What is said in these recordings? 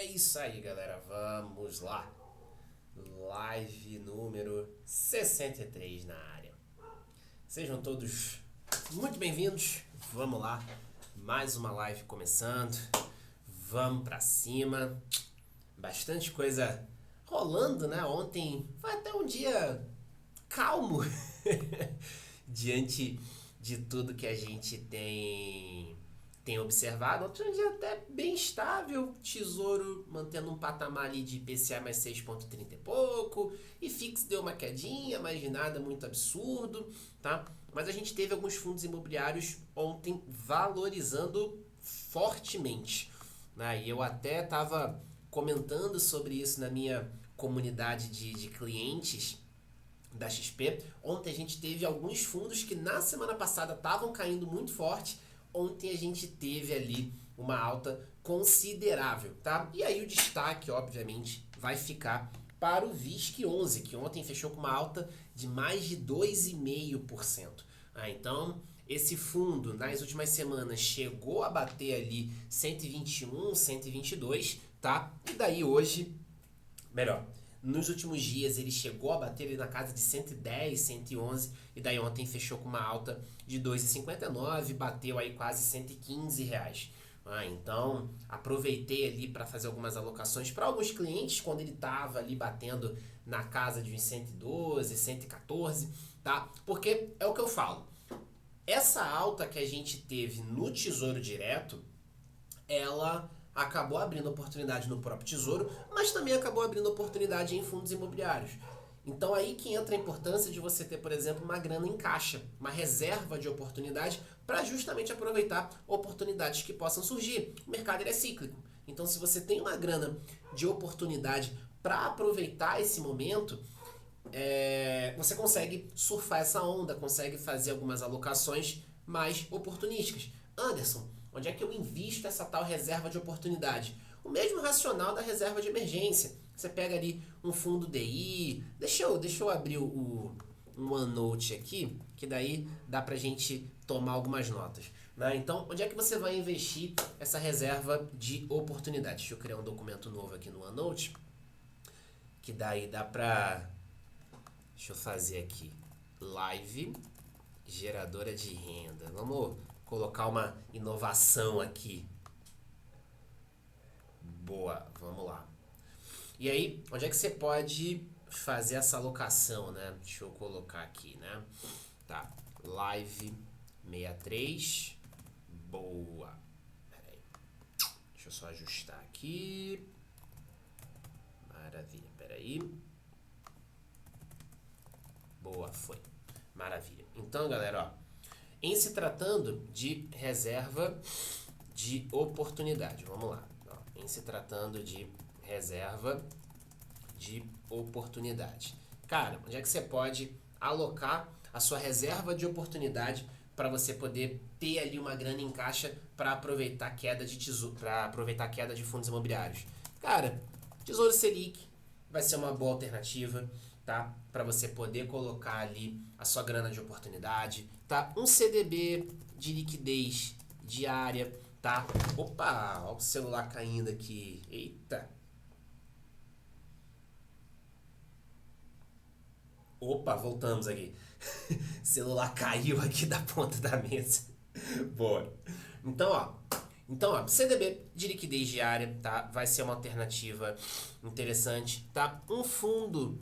isso aí, galera. Vamos lá. Live número 63 na área. Sejam todos muito bem-vindos. Vamos lá. Mais uma live começando. Vamos pra cima. Bastante coisa rolando, né? Ontem foi até um dia calmo diante de tudo que a gente tem observado. Outro dia até bem estável, Tesouro mantendo um patamar ali de IPCA mais 6,30 e pouco, e FIX deu uma quedinha, mas de nada muito absurdo, tá? Mas a gente teve alguns fundos imobiliários ontem valorizando fortemente, né? E eu até estava comentando sobre isso na minha comunidade de clientes da XP. Ontem a gente teve alguns fundos que na semana passada estavam caindo muito forte. Ontem a gente teve ali uma alta considerável, tá? E aí o destaque, obviamente, vai ficar para o VISC11, que ontem fechou com uma alta de mais de 2,5%. Então, esse fundo, nas últimas semanas, chegou a bater ali 121, 122, tá? E daí hoje, melhor, nos últimos dias ele chegou a bater ali na casa de 110, 111, e daí ontem fechou com uma alta de 2,59, bateu aí quase 115 reais. Então aproveitei ali para fazer algumas alocações para alguns clientes quando ele estava ali batendo na casa de uns 112, 114, tá? Porque é o que eu falo, essa alta que a gente teve no Tesouro Direto, ela acabou abrindo oportunidade no próprio Tesouro, mas também acabou abrindo oportunidade em fundos imobiliários. Então aí que entra a importância de você ter, por exemplo, uma grana em caixa, uma reserva de oportunidade para justamente aproveitar oportunidades que possam surgir. O mercado ele é cíclico. Então se você tem uma grana de oportunidade para aproveitar esse momento, você consegue surfar essa onda, consegue fazer algumas alocações mais oportunísticas. Anderson, onde é que eu invisto essa tal reserva de oportunidade? O mesmo racional da reserva de emergência. Você pega ali um fundo DI. Deixa eu abrir um OneNote aqui, que daí dá pra gente tomar algumas notas. Né? Então, onde é que você vai investir essa reserva de oportunidade? Deixa eu criar um documento novo aqui no OneNote, que daí dá pra... Deixa eu fazer aqui. Live geradora de renda. Vamos colocar uma inovação aqui. Boa, vamos lá. E aí, onde é que você pode fazer essa alocação, né? Deixa eu colocar aqui, né? Tá, Live 63. Boa. Peraí. Deixa eu só ajustar aqui. Maravilha, peraí. Boa, foi. Maravilha. Então, galera, ó, em se tratando de reserva de oportunidade, vamos lá. Ó, em se tratando de reserva de oportunidade. Cara, onde é que você pode alocar a sua reserva de oportunidade para você poder ter ali uma grana em caixa para aproveitar a queda de tesouro, para aproveitar a queda de fundos imobiliários? Cara, Tesouro Selic vai ser uma boa alternativa, tá? Para você poder colocar ali a sua grana de oportunidade, tá? Um CDB de liquidez diária, tá? Opa, ó o celular caindo aqui. Eita. Opa, voltamos aqui. Celular caiu aqui da ponta da mesa. Boa. Então, ó, CDB de liquidez diária, tá? Vai ser uma alternativa interessante, tá? Um fundo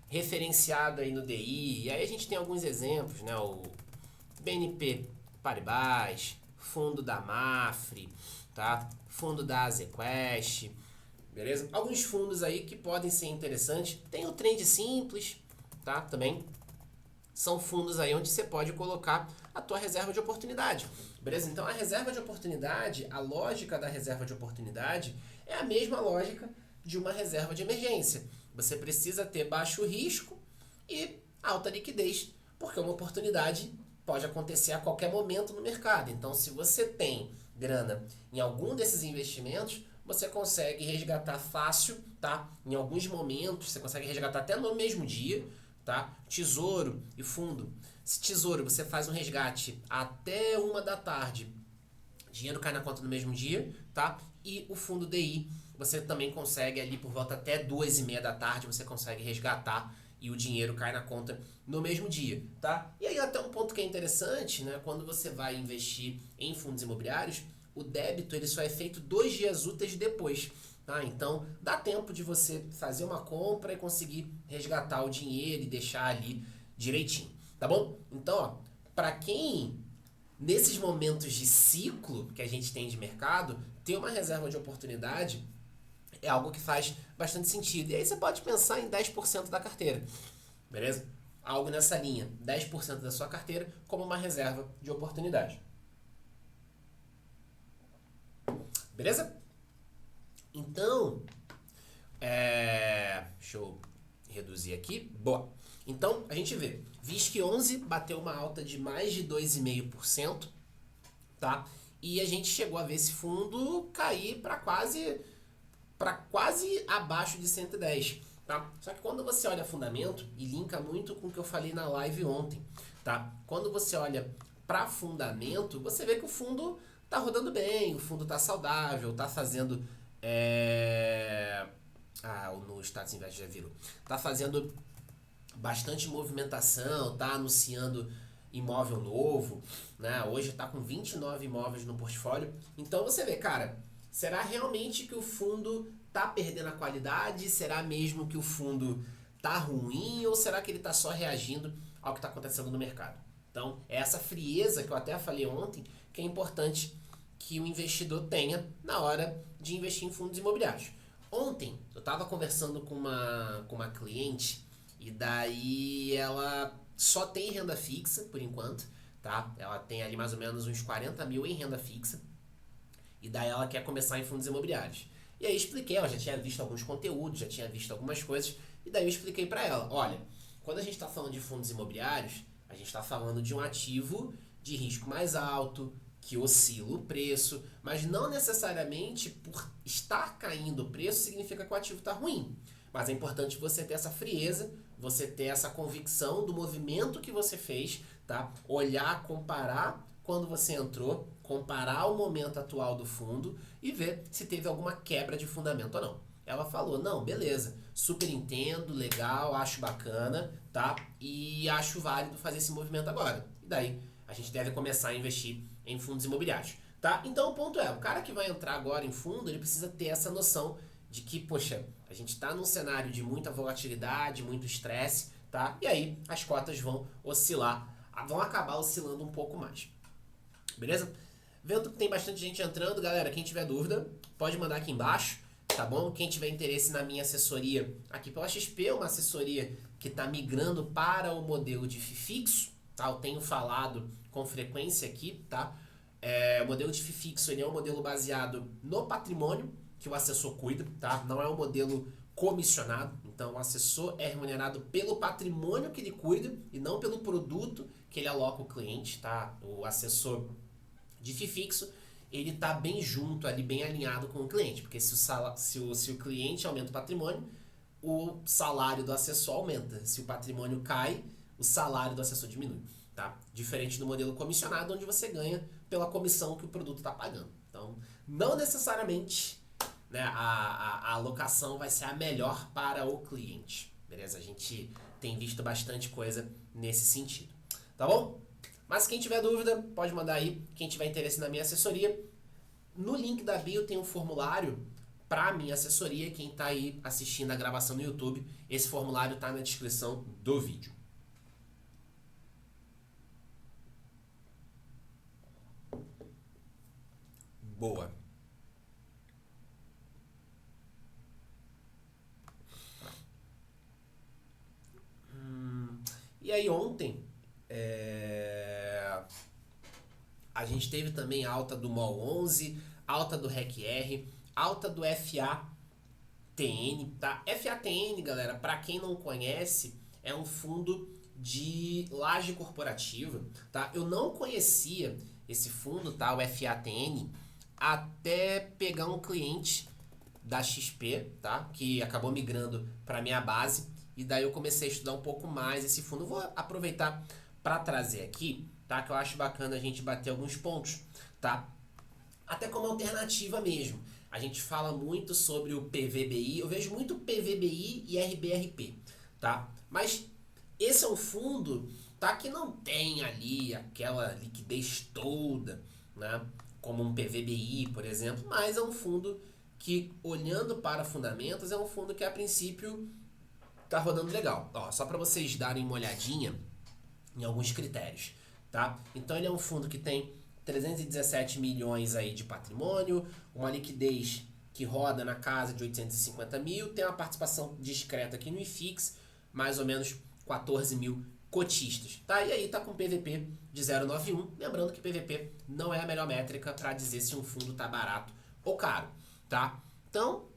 referenciado aí no DI, e aí a gente tem alguns exemplos, né? O BNP Paribas, fundo da Mafre, tá? Fundo da Azequest, beleza? Alguns fundos aí que podem ser interessantes. Tem o Trend Simples, tá? Também são fundos aí onde você pode colocar a tua reserva de oportunidade, beleza? Então a reserva de oportunidade, a lógica da reserva de oportunidade é a mesma lógica de uma reserva de emergência. Você precisa ter baixo risco e alta liquidez, porque uma oportunidade pode acontecer a qualquer momento no mercado. Então se você tem grana em algum desses investimentos, você consegue resgatar fácil, tá? Em alguns momentos, você consegue resgatar até no mesmo dia, tá? Tesouro e fundo. Se tesouro, você faz um resgate até 1 da tarde, dinheiro cai na conta no mesmo dia, tá? E o fundo DI, você também consegue ali por volta até 2h30 da tarde, você consegue resgatar e o dinheiro cai na conta no mesmo dia, tá? E aí até um ponto que é interessante, né? Quando você vai investir em fundos imobiliários, o débito ele só é feito 2 dias úteis depois, tá? Então dá tempo de você fazer uma compra e conseguir resgatar o dinheiro e deixar ali direitinho, tá bom? Então, ó, para quem nesses momentos de ciclo que a gente tem de mercado, ter uma reserva de oportunidade é algo que faz bastante sentido. E aí você pode pensar em 10% da carteira, beleza? Algo nessa linha, 10% da sua carteira como uma reserva de oportunidade. Beleza? Então, deixa eu reduzir aqui. Boa. Então, a gente vê, VISC 11 bateu uma alta de mais de 2,5%, tá? E a gente chegou a ver esse fundo cair para quase abaixo de 110, tá? Só que quando você olha fundamento, e linka muito com o que eu falei na live ontem, tá? Quando você olha para fundamento, você vê que o fundo tá rodando bem, o fundo tá saudável, tá fazendo no Status Invest já virou. Tá fazendo bastante movimentação, tá anunciando imóvel novo, né? Hoje tá com 29 imóveis no portfólio. Então você vê, cara, será realmente que o fundo tá perdendo a qualidade? Será mesmo que o fundo tá ruim? Ou será que ele tá só reagindo ao que tá acontecendo no mercado? Então, é essa frieza que eu até falei ontem, que é importante que o investidor tenha na hora de investir em fundos imobiliários. Ontem, eu estava conversando com uma cliente e daí ela só tem renda fixa, por enquanto, tá? Ela tem ali mais ou menos uns 40 mil em renda fixa e daí ela quer começar em fundos imobiliários. E aí eu expliquei, ela já tinha visto alguns conteúdos, já tinha visto algumas coisas, e daí eu expliquei para ela, olha, quando a gente está falando de fundos imobiliários, a gente está falando de um ativo de risco mais alto, que oscila o preço, mas não necessariamente por estar caindo o preço significa que o ativo está ruim. Mas é importante você ter essa frieza, você ter essa convicção do movimento que você fez, tá? Olhar, comparar quando você entrou, comparar o momento atual do fundo e ver se teve alguma quebra de fundamento ou não. Ela falou, não, beleza, super entendo, legal, acho bacana, tá? E acho válido fazer esse movimento agora. E daí a gente deve começar a investir em fundos imobiliários, tá? Então o ponto é, o cara que vai entrar agora em fundo, ele precisa ter essa noção de que, poxa, a gente está num cenário de muita volatilidade, muito estresse, tá? E aí as cotas vão oscilar, vão acabar oscilando um pouco mais. Beleza? Vendo que tem bastante gente entrando, galera, quem tiver dúvida, pode mandar aqui embaixo, tá bom? Quem tiver interesse na minha assessoria aqui pela XP, uma assessoria que está migrando para o modelo de FII fixo, tá? Eu tenho falado com frequência aqui, tá? O modelo de FII fixo, ele é um modelo baseado no patrimônio que o assessor cuida, tá? Não é um modelo comissionado, então o assessor é remunerado pelo patrimônio que ele cuida e não pelo produto que ele aloca ao cliente, tá? O assessor de FII fixo, ele tá bem junto ali, bem alinhado com o cliente, porque se o cliente aumenta o patrimônio, o salário do assessor aumenta. Se o patrimônio cai, o salário do assessor diminui, tá? Diferente do modelo comissionado, onde você ganha pela comissão que o produto está pagando. Então, não necessariamente, né, a alocação vai ser a melhor para o cliente, beleza? A gente tem visto bastante coisa nesse sentido, tá bom? Mas quem tiver dúvida, pode mandar aí. Quem tiver interesse na minha assessoria, no link da bio tem um formulário para minha assessoria. Quem está aí assistindo a gravação no YouTube, esse formulário está na descrição do vídeo. Boa. E aí ontem a gente teve também alta do MOL 11, alta do REC-R, alta do FATN, tá? FATN, galera, para quem não conhece, é um fundo de laje corporativa, tá? Eu não conhecia esse fundo, tá? O FATN, até pegar um cliente da XP, tá? Que acabou migrando para minha base e daí eu comecei a estudar um pouco mais esse fundo. Eu vou aproveitar para trazer aqui, tá? Que eu acho bacana a gente bater alguns pontos, tá? Até como alternativa mesmo. a gente fala muito sobre o PVBI, eu vejo muito PVBI e RBRP, tá? Mas esse é um fundo, tá, que não tem ali aquela liquidez toda, né? Como um PVBI, por exemplo, mas é um fundo que, olhando para fundamentos, é um fundo que a princípio tá rodando legal. Ó, só para vocês darem uma olhadinha em alguns critérios, tá? Então ele é um fundo que tem 317 milhões aí de patrimônio, uma liquidez que roda na casa de 850 mil, tem uma participação discreta aqui no IFIX, mais ou menos 14 mil cotistas, tá? E aí tá com PVP de 0,91, lembrando que PVP não é a melhor métrica para dizer se um fundo tá barato ou caro, tá? Então,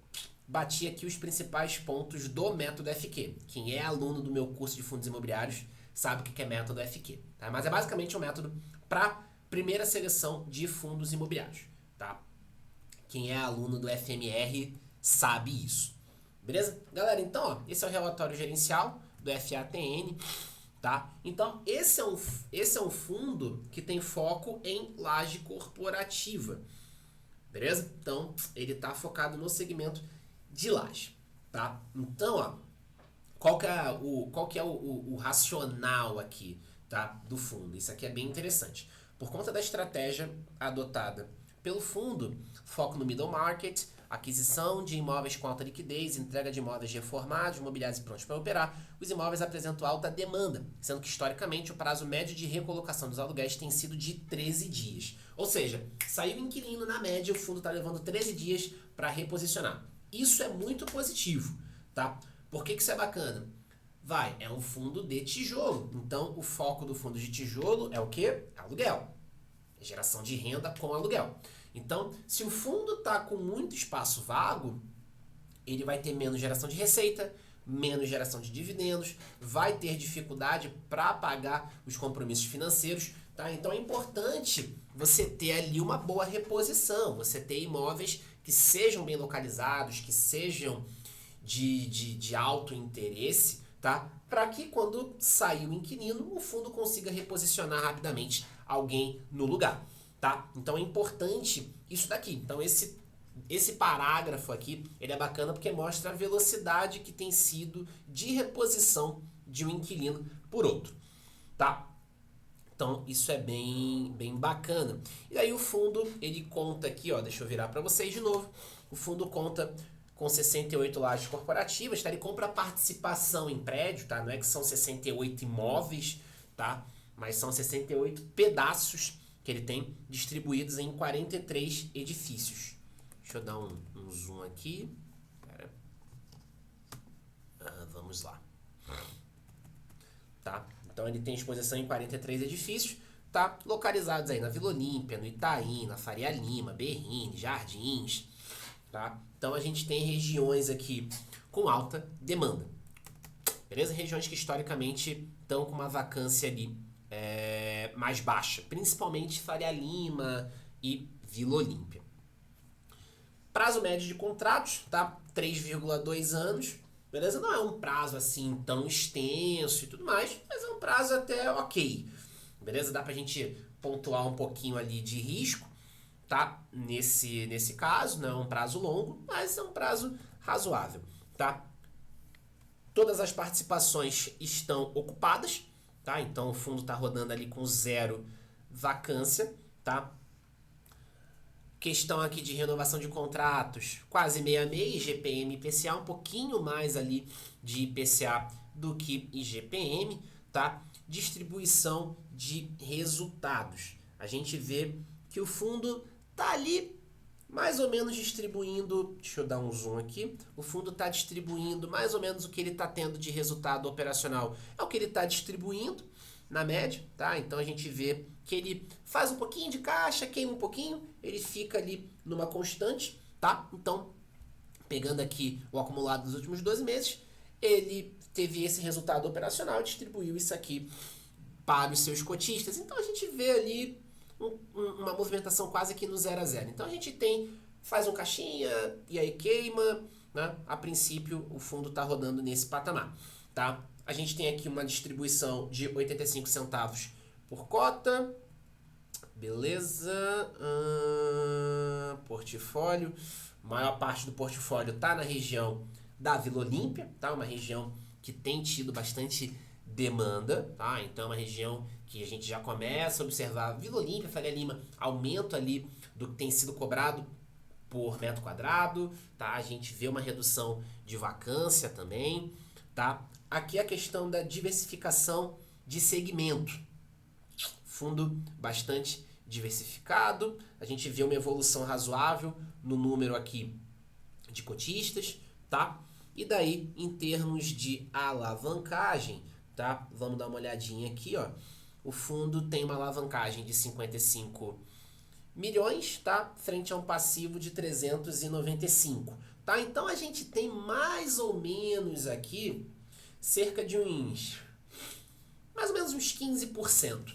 bati aqui os principais pontos do método FQ. Quem é aluno do meu curso de fundos imobiliários sabe o que é método FQ, tá? Mas é basicamente um método para primeira seleção de fundos imobiliários, tá? Quem é aluno do FMR sabe isso, beleza? Galera, então, ó, esse é o relatório gerencial do FATN, tá? Então, esse é um fundo que tem foco em laje corporativa, beleza? Então, ele tá focado no segmento de laje, tá? Então, ó, qual que é o racional aqui, tá, do fundo? Isso aqui é bem interessante. Por conta da estratégia adotada pelo fundo, foco no middle market, aquisição de imóveis com alta liquidez, entrega de imóveis reformados, imobiliários e prontos para operar, os imóveis apresentam alta demanda, sendo que historicamente o prazo médio de recolocação dos aluguéis tem sido de 13 dias. Ou seja, saiu o inquilino, na média o fundo está levando 13 dias para reposicionar. Isso é muito positivo, tá? Por que isso é bacana? É um fundo de tijolo. Então, o foco do fundo de tijolo é o quê? Aluguel. Geração de renda com aluguel. Então, se o fundo está com muito espaço vago, ele vai ter menos geração de receita, menos geração de dividendos, vai ter dificuldade para pagar os compromissos financeiros, tá? Então, é importante você ter ali uma boa reposição, você ter imóveis que sejam bem localizados, que sejam de alto interesse, tá? Para que quando sair o inquilino, o fundo consiga reposicionar rapidamente alguém no lugar, tá? Então é importante isso daqui. Então esse parágrafo aqui, ele é bacana porque mostra a velocidade que tem sido de reposição de um inquilino por outro, tá? Então isso é bem bacana. E aí o fundo, ele conta aqui, ó, deixa eu virar para vocês de novo. O fundo conta com 68 lajes corporativas, tá? Ele compra participação em prédio, tá? Não é que são 68 imóveis, tá? Mas são 68 pedaços que ele tem distribuídos em 43 edifícios. Deixa eu dar um zoom aqui. Pera. Vamos lá. Tá? Então ele tem exposição em 43 edifícios, tá? Localizados aí na Vila Olímpia, no Itaim, na Faria Lima, Berrini, Jardins, tá? Então a gente tem regiões aqui com alta demanda, beleza? Regiões que historicamente estão com uma vacância ali mais baixa, principalmente Faria Lima e Vila Olímpia. Prazo médio de contratos, tá? 3,2 anos, beleza? Não é um prazo assim tão extenso e tudo mais, mas é um prazo até ok, beleza? Dá pra gente pontuar um pouquinho ali de risco, tá? Nesse caso, não é um prazo longo, mas é um prazo razoável, tá? Todas as participações estão ocupadas, tá? Então o fundo está rodando ali com 0 vacância, tá? Questão aqui de renovação de contratos, quase meio a meio, IGPM e IPCA, um pouquinho mais ali de IPCA do que IGPM, tá? Distribuição de resultados. A gente vê que o fundo tá ali mais ou menos distribuindo, deixa eu dar um zoom aqui, o fundo está distribuindo mais ou menos o que ele está tendo de resultado operacional, é o que ele está distribuindo na média, tá? Então a gente vê que ele faz um pouquinho de caixa, queima um pouquinho, ele fica ali numa constante, tá? Então, pegando aqui o acumulado dos últimos 12 meses, ele teve esse resultado operacional e distribuiu isso aqui para os seus cotistas. Então a gente vê ali uma movimentação quase que no 0 a 0. Então a gente faz um caixinha e aí queima, né? A princípio o fundo está rodando nesse patamar, tá? A gente tem aqui uma distribuição de 85 centavos por cota, beleza? Portfólio, maior parte do portfólio está na região da Vila Olímpia, tá? Uma região que tem tido bastante demanda, tá? Então é uma região que a gente já começa a observar Vila Olímpia, Faria Lima, aumento ali do que tem sido cobrado por metro quadrado, tá? A gente vê uma redução de vacância também, tá? Aqui a questão da diversificação de segmento. Fundo bastante diversificado, a gente vê uma evolução razoável no número aqui de cotistas, tá? E daí, em termos de alavancagem, tá? Vamos dar uma olhadinha aqui, ó. O fundo tem uma alavancagem de 55 milhões, tá? Frente a um passivo de 395, tá? Então a gente tem mais ou menos aqui cerca de mais ou menos uns 15%,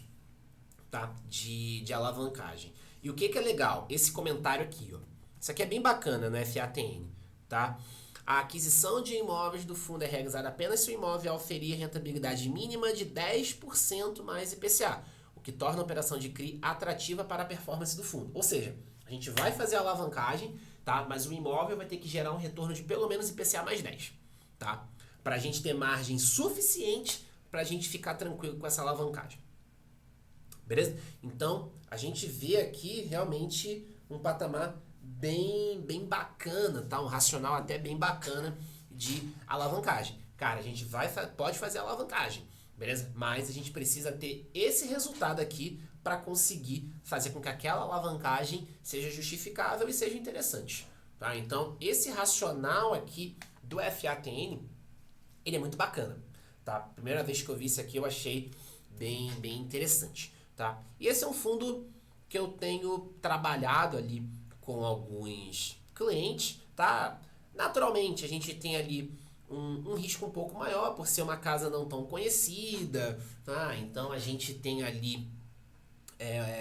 tá? De alavancagem. E o que é legal? Esse comentário aqui, ó. Isso aqui é bem bacana no FATN, tá? A aquisição de imóveis do fundo é realizada apenas se o imóvel oferir rentabilidade mínima de 10% mais IPCA, o que torna a operação de CRI atrativa para a performance do fundo. Ou seja, a gente vai fazer a alavancagem, tá? Mas o imóvel vai ter que gerar um retorno de pelo menos IPCA mais 10, tá? Para a gente ter margem suficiente para a gente ficar tranquilo com essa alavancagem. Beleza? Então, a gente vê aqui realmente um patamar bem bacana, tá? Um racional até bem bacana de alavancagem. Cara, a gente pode fazer alavancagem, beleza? Mas a gente precisa ter esse resultado aqui para conseguir fazer com que aquela alavancagem seja justificável e seja interessante, tá? Então, esse racional aqui do FATN, ele é muito bacana, tá? Primeira vez que eu vi isso aqui, eu achei bem interessante, tá? E esse é um fundo que eu tenho trabalhado ali com alguns clientes, tá? Naturalmente, a gente tem ali um risco um pouco maior por ser uma casa não tão conhecida, tá? Então, a gente tem ali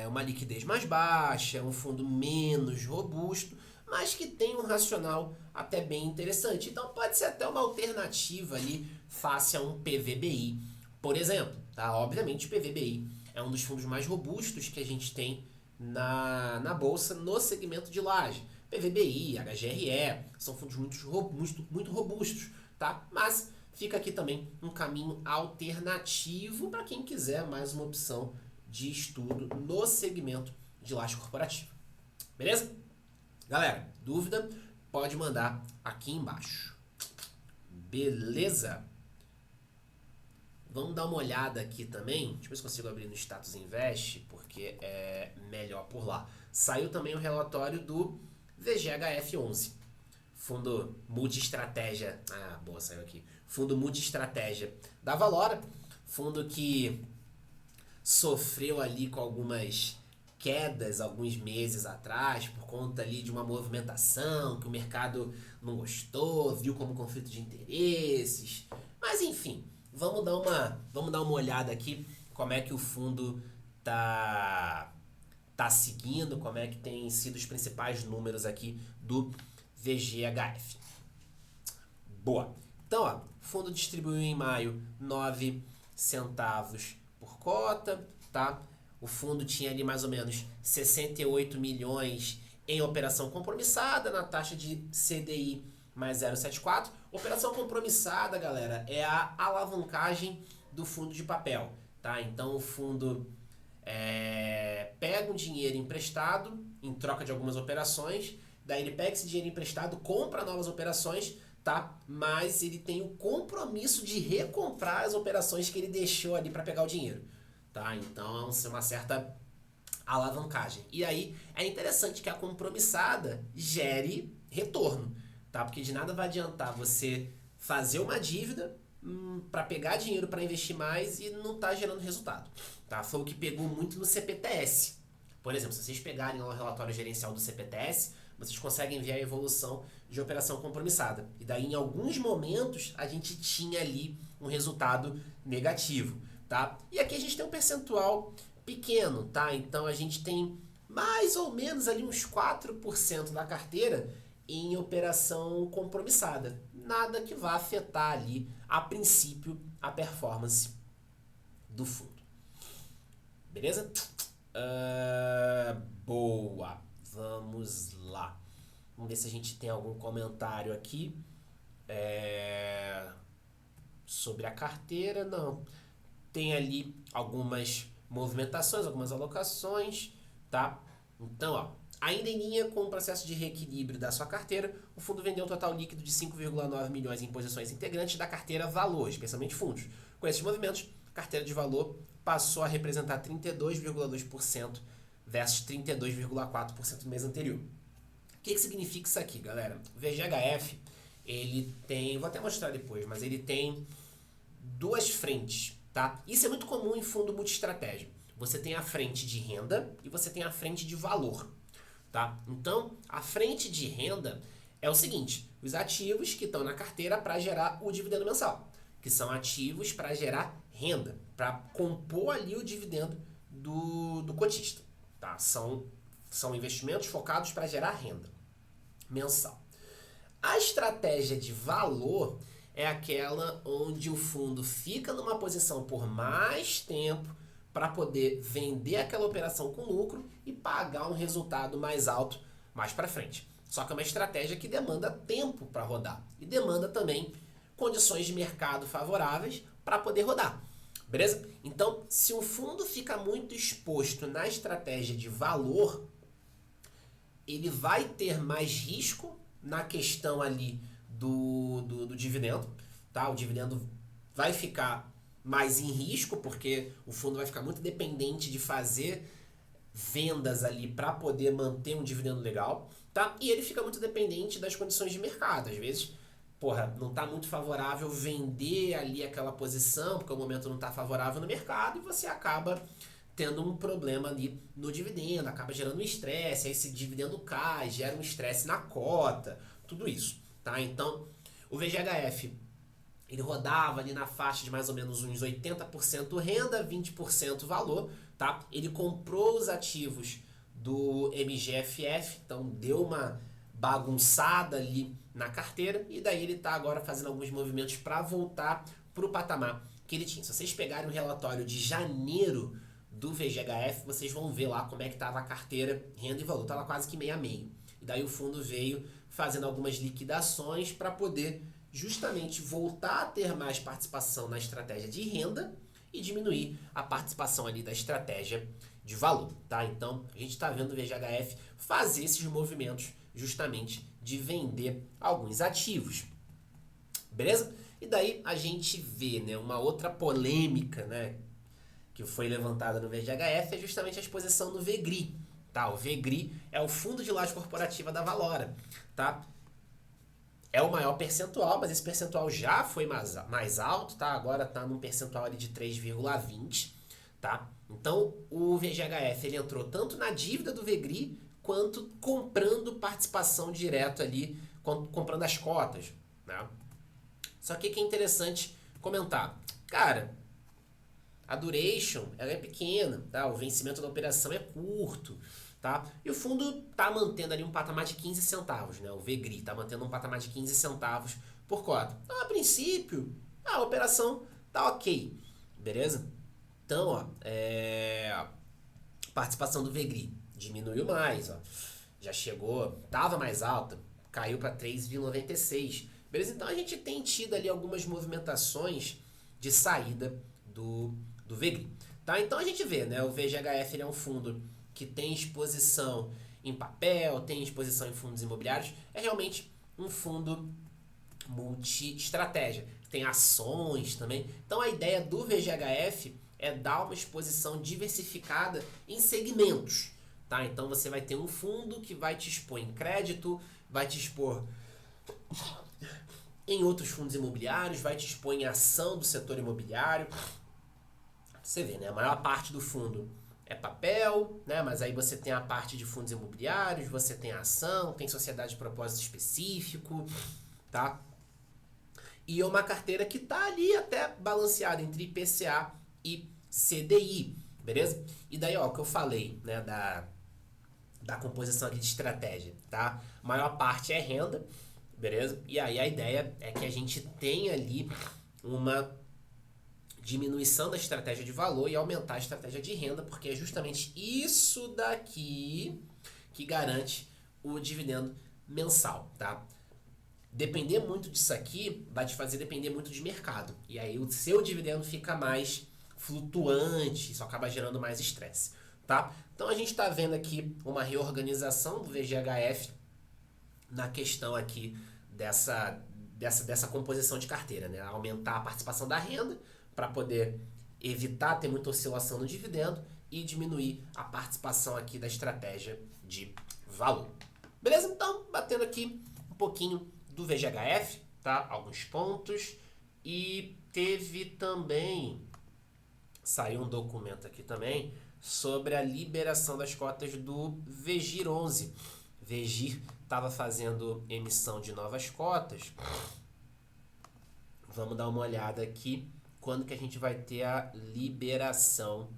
uma liquidez mais baixa, um fundo menos robusto, mas que tem um racional até bem interessante. Então, pode ser até uma alternativa ali face a um PVBI, por exemplo, tá? Obviamente, o PVBI é um dos fundos mais robustos que a gente tem na bolsa no segmento de laje. PVBI, HGRE, são fundos muito robustos, tá? Mas fica aqui também um caminho alternativo para quem quiser mais uma opção de estudo no segmento de laje corporativa. Beleza? Galera, dúvida? Pode mandar aqui embaixo. Beleza? Vamos dar uma olhada aqui também. Deixa eu ver se consigo abrir no Status Invest, porque é melhor por lá. Saiu também o relatório do VGHF11, Fundo Multi-Estratégia. Ah, boa, saiu aqui. Fundo Multi-Estratégia da Valora. Fundo que sofreu ali com algumas quedas alguns meses atrás, por conta ali de uma movimentação que o mercado não gostou, viu como conflito de interesses. Mas enfim, vamos dar uma olhada aqui como é que o fundo tá seguindo, como é que tem sido os principais números aqui do VGHF. Boa. Então, ó, o fundo distribuiu em maio 9 centavos por cota, tá? O fundo tinha ali mais ou menos 68 milhões em operação compromissada na taxa de CDI mais 0,74. Operação compromissada, galera, é a alavancagem do fundo de papel, tá? Então o fundo pega um dinheiro emprestado em troca de algumas operações, daí ele pega esse dinheiro emprestado, compra novas operações, tá? Mas ele tem o compromisso de recomprar as operações que ele deixou ali para pegar o dinheiro, tá? Então é uma certa alavancagem. E aí é interessante que a compromissada gere retorno, tá? Porque de nada vai adiantar você fazer uma dívida para pegar dinheiro para investir mais e não tá gerando resultado, tá? Foi o que pegou muito no CPTS. Por exemplo, se vocês pegarem lá o relatório gerencial do CPTS, vocês conseguem ver a evolução de operação compromissada. E daí, em alguns momentos, a gente tinha ali um resultado negativo, tá? E aqui a gente tem um percentual pequeno, tá? Então, a gente tem mais ou menos ali uns 4% da carteira em operação compromissada. Nada que vá afetar ali, a princípio, a performance do fundo. Beleza? Boa. Vamos lá. Vamos ver se a gente tem algum comentário aqui sobre a carteira. Não. Tem ali algumas movimentações, algumas alocações, tá? Então, ó, ainda em linha com o processo de reequilíbrio da sua carteira, o fundo vendeu um total líquido de 5,9 milhões em posições integrantes da carteira Valor, especialmente fundos. Com esses movimentos, a carteira de valor passou a representar 32,2% versus 32,4% no mês anterior. O que significa isso aqui, galera? O VGHF, ele tem, vou até mostrar depois, mas ele tem duas frentes, tá? Isso é muito comum em fundo multiestratégia. Você tem a frente de renda e você tem a frente de valor, tá? Então, a frente de renda é o seguinte, os ativos que estão na carteira para gerar o dividendo mensal, que são ativos para gerar renda, para compor ali o dividendo do cotista, tá? São investimentos focados para gerar renda mensal. A estratégia de valor é aquela onde o fundo fica numa posição por mais tempo para poder vender aquela operação com lucro e pagar um resultado mais alto mais para frente. Só que é uma estratégia que demanda tempo para rodar e demanda também condições de mercado favoráveis para poder rodar. Beleza? Então, se um fundo fica muito exposto na estratégia de valor, ele vai ter mais risco na questão ali do dividendo, tá? O dividendo vai ficar mais em risco, porque o fundo vai ficar muito dependente de fazer vendas ali para poder manter um dividendo legal, tá? E ele fica muito dependente das condições de mercado. Às vezes, não está muito favorável vender ali aquela posição, porque o momento não está favorável no mercado e você acaba tendo um problema ali no dividendo, acaba gerando um estresse, aí esse dividendo cai, gera um estresse na cota, tudo isso, tá? Então, o VGHF, ele rodava ali na faixa de mais ou menos uns 80% renda, 20% valor, tá? Ele comprou os ativos do MGFF, então deu uma bagunçada ali na carteira e daí ele está agora fazendo alguns movimentos para voltar para o patamar que ele tinha. Se vocês pegarem o relatório de janeiro do VGHF, vocês vão ver lá como é que estava a carteira renda e valor, estava quase que meio a meio. E daí o fundo veio fazendo algumas liquidações para poder justamente voltar a ter mais participação na estratégia de renda e diminuir a participação ali da estratégia de valor, tá? Então, a gente está vendo o VGHF fazer esses movimentos justamente de vender alguns ativos, beleza? E daí a gente vê, né, uma outra polêmica, né, que foi levantada no VGHF é justamente a exposição no VGRI, tá? O VGRI é o fundo de laje corporativa da Valora, tá? É o maior percentual, mas esse percentual já foi mais alto, tá? Agora está num percentual ali de 3,20, tá? Então, o VGHF ele entrou tanto na dívida do VGRI quanto comprando participação direto ali, comprando as cotas, né? Só que é interessante comentar. Cara, a duration ela é pequena, tá? O vencimento da operação é curto, tá? E o fundo tá mantendo ali um patamar de 15 centavos, né? O VGRI tá mantendo um patamar de 15 centavos por cota. Então, a princípio, a operação tá ok, beleza? Então, ó, a participação do VGRI diminuiu mais, ó. Já chegou, tava mais alta, caiu para 3,96, beleza? Então, a gente tem tido ali algumas movimentações de saída do VGRI, tá? Então a gente vê, né? O VGHF ele é um fundo que tem exposição em papel, tem exposição em fundos imobiliários, é realmente um fundo multi-estratégia, tem ações também. Então a ideia do VGHF é dar uma exposição diversificada em segmentos, tá? Então você vai ter um fundo que vai te expor em crédito, vai te expor em outros fundos imobiliários, vai te expor em ação do setor imobiliário. Você vê, né? A maior parte do fundo é papel, né? Mas aí você tem a parte de fundos imobiliários, você tem a ação, tem sociedade de propósito específico, tá? E é uma carteira que tá ali até balanceada entre IPCA e CDI, beleza? E daí, ó, o que eu falei, né, da composição aqui de estratégia, tá? A maior parte é renda, beleza? E aí a ideia é que a gente tenha ali uma diminuição da estratégia de valor e aumentar a estratégia de renda, porque é justamente isso daqui que garante o dividendo mensal, tá? Depender muito disso aqui vai te fazer depender muito de mercado. E aí o seu dividendo fica mais flutuante, isso acaba gerando mais estresse, tá? Então a gente está vendo aqui uma reorganização do VGHF na questão aqui dessa composição de carteira, né? Aumentar a participação da renda para poder evitar ter muita oscilação no dividendo e diminuir a participação aqui da estratégia de valor. Beleza? Então, batendo aqui um pouquinho do VGHF, tá? Alguns pontos. E teve também, saiu um documento aqui também, sobre a liberação das cotas do VGIR 11. VGIR estava fazendo emissão de novas cotas. Vamos dar uma olhada aqui quando que a gente vai ter a liberação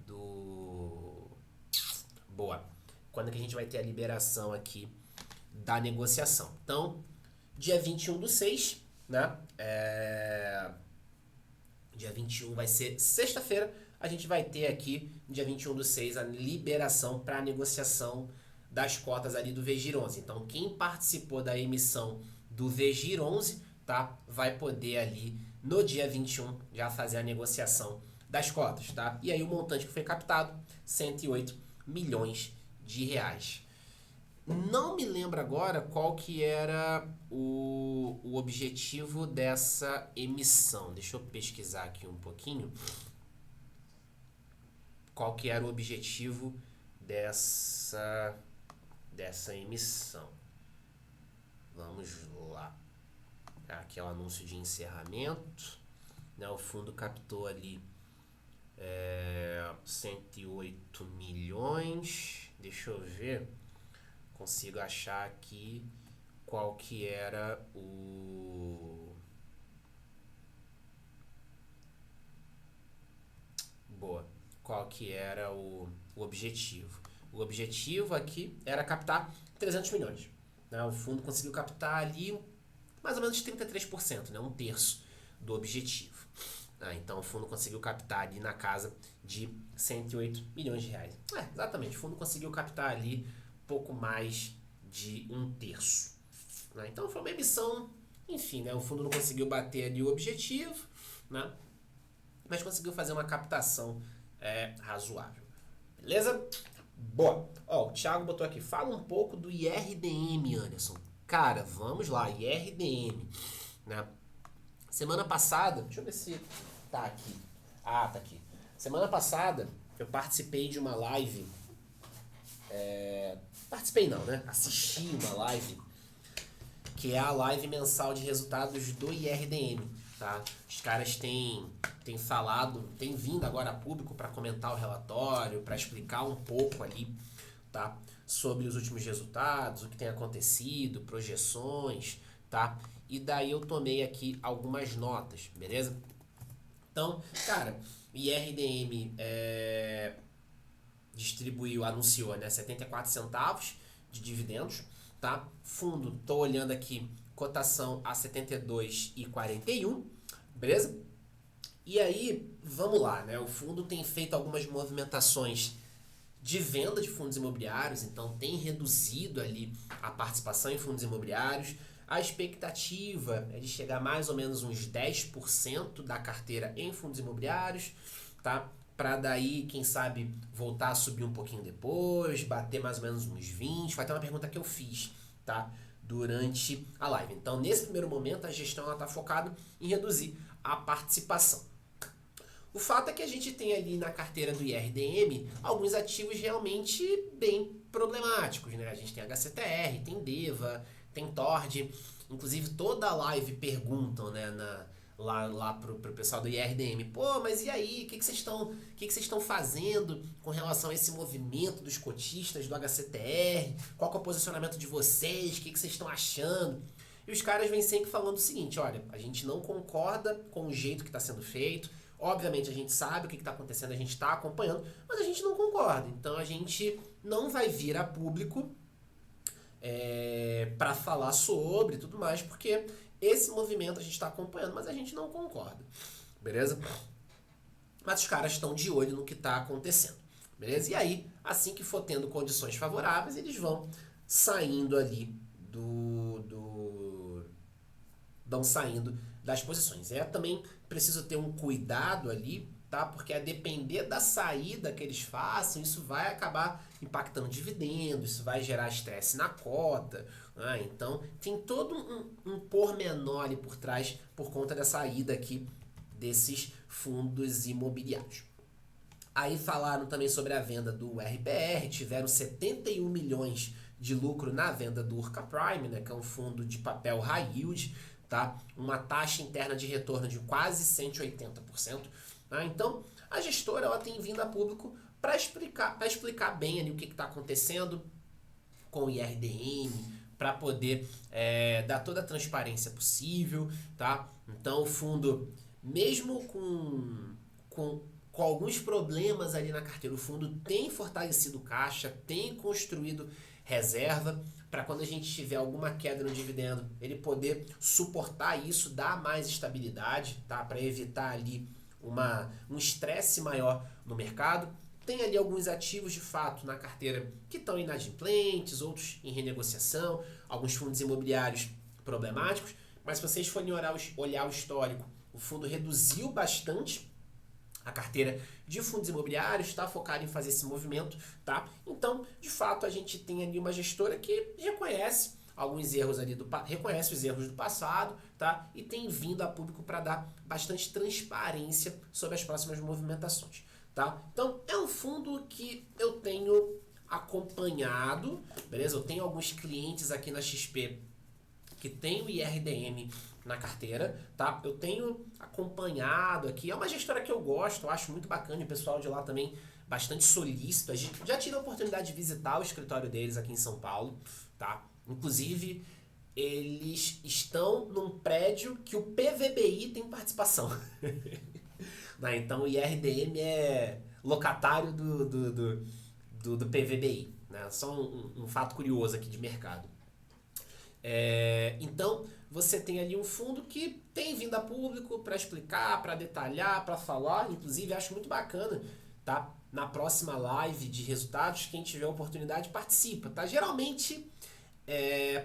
do... Boa. Quando que a gente vai ter a liberação aqui da negociação. Então, dia 21/6, né? Dia 21 vai ser sexta-feira. A gente vai ter aqui, dia 21/6, a liberação para a negociação das cotas ali do VGIR 11. Então, quem participou da emissão do VGIR 11, tá? Vai poder ali, no dia 21, já fazer a negociação das cotas, tá? E aí o montante que foi captado, 108 milhões de reais. Não me lembro agora qual que era o objetivo dessa emissão. Deixa eu pesquisar aqui um pouquinho. Qual que era o objetivo dessa emissão. Vamos lá. Aqui é o anúncio de encerramento. Né? O fundo captou ali 108 milhões. Deixa eu ver. Consigo achar aqui qual que era o... Boa. Qual que era o objetivo. O objetivo aqui era captar 300 milhões. Né? O fundo conseguiu captar ali mais ou menos 33%, né? Um terço do objetivo. Então o fundo conseguiu captar ali na casa de 108 milhões de reais. Exatamente, o fundo conseguiu captar ali pouco mais de um terço. Né? Então foi uma emissão, enfim, né? O fundo não conseguiu bater ali o objetivo, né? Mas conseguiu fazer uma captação razoável. Beleza? Boa. O Thiago botou aqui, fala um pouco do IRDM, Anderson. Cara, vamos lá, IRDM. Né? Semana passada, deixa eu ver se tá aqui. Tá aqui. Semana passada eu participei de uma live. Participei não, né? Assisti uma live, que é a live mensal de resultados do IRDM, tá? Os caras têm falado, têm vindo agora a público para comentar o relatório, para explicar um pouco ali, tá? Sobre os últimos resultados, o que tem acontecido, projeções, tá? E daí eu tomei aqui algumas notas, beleza? Então, cara, o IRDM anunciou, né, 74 centavos de dividendos, tá? Fundo, tô olhando aqui, cotação a 72,41, beleza? E aí, vamos lá, né? O fundo tem feito algumas movimentações de venda de fundos imobiliários, então tem reduzido ali a participação em fundos imobiliários. A expectativa é de chegar mais ou menos uns 10% da carteira em fundos imobiliários, tá? Para daí, quem sabe, voltar a subir um pouquinho depois, bater mais ou menos uns 20%. Foi até uma pergunta que eu fiz, tá? Durante a live. Então, nesse primeiro momento, a gestão está focada em reduzir a participação. O fato é que a gente tem ali na carteira do IRDM alguns ativos realmente bem problemáticos, né? A gente tem HCTR, tem DEVA, tem TORD. Inclusive, toda a live perguntam, né, lá pro pessoal do IRDM, pô, mas e aí, o que vocês estão fazendo com relação a esse movimento dos cotistas do HCTR? Qual que é o posicionamento de vocês? O que vocês estão achando? E os caras vêm sempre falando o seguinte, olha, a gente não concorda com o jeito que está sendo feito, obviamente a gente sabe o que está acontecendo, a gente está acompanhando, mas a gente não concorda, então a gente não vai vir a público para falar sobre tudo mais, porque esse movimento a gente está acompanhando, mas a gente não concorda, beleza? Mas os caras estão de olho no que está acontecendo, beleza? E aí, assim que for tendo condições favoráveis, eles vão saindo ali vão saindo das posições. Também preciso ter um cuidado ali, tá? Porque a depender da saída que eles façam, isso vai acabar impactando dividendo, isso vai gerar estresse na cota, né? Então tem todo um pormenor ali por trás por conta da saída aqui desses fundos imobiliários. Aí falaram também sobre a venda do RBR, tiveram 71 milhões de lucro na venda do Urca Prime, né, que é um fundo de papel high yield, tá? Uma taxa interna de retorno de quase 180%. Tá? Então, a gestora ela tem vindo a público para explicar bem ali o que está acontecendo com o IRDM, para poder dar toda a transparência possível. Tá? Então, o fundo, mesmo com alguns problemas ali na carteira, o fundo tem fortalecido caixa, tem construído reserva para quando a gente tiver alguma queda no dividendo, ele poder suportar isso, dar mais estabilidade, tá? Para evitar ali um estresse maior no mercado. Tem ali alguns ativos de fato na carteira que estão inadimplentes, outros em renegociação, alguns fundos imobiliários problemáticos, mas se vocês forem olhar o histórico, o fundo reduziu bastante a carteira de fundos imobiliários, está focado em fazer esse movimento, tá? Então, de fato, a gente tem ali uma gestora que reconhece alguns erros ali reconhece os erros do passado, tá? E tem vindo a público para dar bastante transparência sobre as próximas movimentações, tá? Então, é um fundo que eu tenho acompanhado, beleza? Eu tenho alguns clientes aqui na XP que tem o IRDM na carteira, tá? Eu tenho acompanhado aqui, é uma gestora que eu gosto, eu acho muito bacana, e o pessoal de lá também bastante solícito. A gente já tive a oportunidade de visitar o escritório deles aqui em São Paulo, tá? Inclusive, eles estão num prédio que o PVBI tem participação. Né? Então, o IRDM é locatário do PVBI, né? Só um fato curioso aqui de mercado. Então, você tem ali um fundo que tem vindo a público para explicar, para detalhar, para falar. Inclusive, acho muito bacana, tá? Na próxima live de resultados, quem tiver oportunidade participa, tá? Geralmente,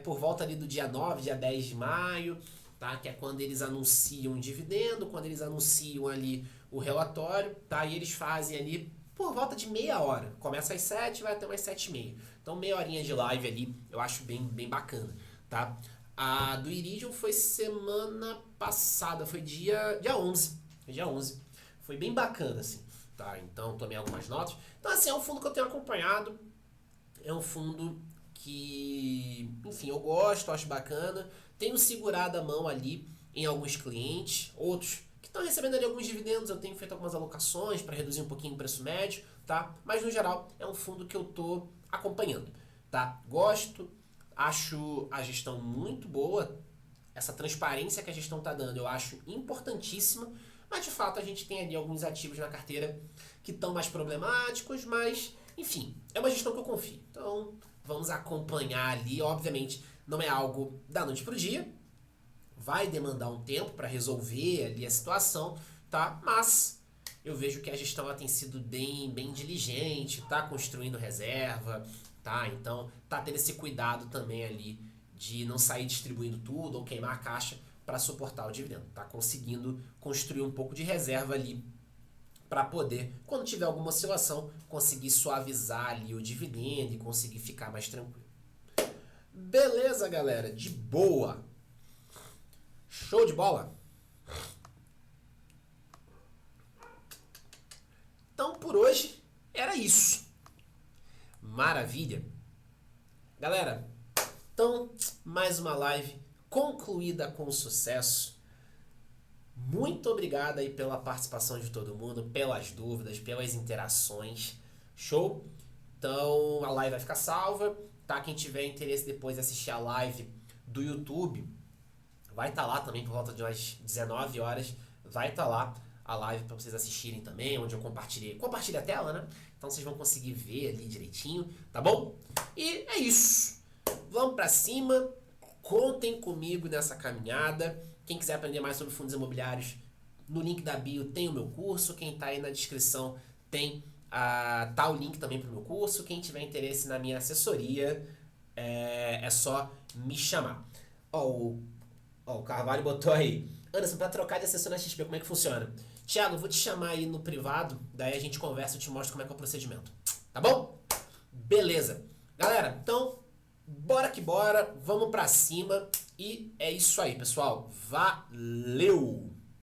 por volta ali do dia 9, dia 10 de maio, tá? Que é quando eles anunciam o dividendo, quando eles anunciam ali o relatório, tá? E eles fazem ali por volta de meia hora. Começa às 7, vai até umas 7h30. Então, meia horinha de live ali, eu acho bem bacana. Tá? A do Iridium foi semana passada, foi dia 11. Dia 11. Foi bem bacana, assim. Tá? Então, tomei algumas notas. Então, assim, é um fundo que eu tenho acompanhado. É um fundo que, enfim, eu gosto, acho bacana. Tenho segurado a mão ali em alguns clientes, outros que estão recebendo ali alguns dividendos. Eu tenho feito algumas alocações para reduzir um pouquinho o preço médio, tá? Mas, no geral, é um fundo que eu tô acompanhando, tá? Gosto. Acho a gestão muito boa, essa transparência que a gestão está dando eu acho importantíssima, mas de fato a gente tem ali alguns ativos na carteira que estão mais problemáticos, mas enfim, é uma gestão que eu confio. Então vamos acompanhar ali, obviamente não é algo da noite para o dia, vai demandar um tempo para resolver ali a situação, tá? Mas eu vejo que a gestão ela tem sido bem diligente, tá construindo reserva, tá? Então, tá tendo esse cuidado também ali de não sair distribuindo tudo ou queimar a caixa para suportar o dividendo. Tá conseguindo construir um pouco de reserva ali para poder, quando tiver alguma oscilação, conseguir suavizar ali o dividendo e conseguir ficar mais tranquilo. Beleza, galera? De boa. Show de bola? Então, por hoje, era isso. Maravilha. Galera, então, mais uma live concluída com sucesso. Muito obrigado aí pela participação de todo mundo, pelas dúvidas, pelas interações. Show? Então, a live vai ficar salva, tá? Quem tiver interesse depois de assistir a live do YouTube, vai estar lá também por volta de umas 19 horas. Vai estar lá a live para vocês assistirem também, onde eu compartilhei a tela, né? Então vocês vão conseguir ver ali direitinho, tá bom? E é isso. Vamos para cima. Contem comigo nessa caminhada. Quem quiser aprender mais sobre fundos imobiliários, no link da bio tem o meu curso. Quem tá aí na descrição tem tá o link também pro meu curso. Quem tiver interesse na minha assessoria, é só me chamar. Ó, o Carvalho botou aí. Anderson, pra trocar de assessor na XP, como é que funciona? Thiago, eu vou te chamar aí no privado, daí a gente conversa e te mostro como é que é o procedimento. Tá bom? Beleza. Galera, então, bora que bora, vamos pra cima e é isso aí, pessoal. Valeu!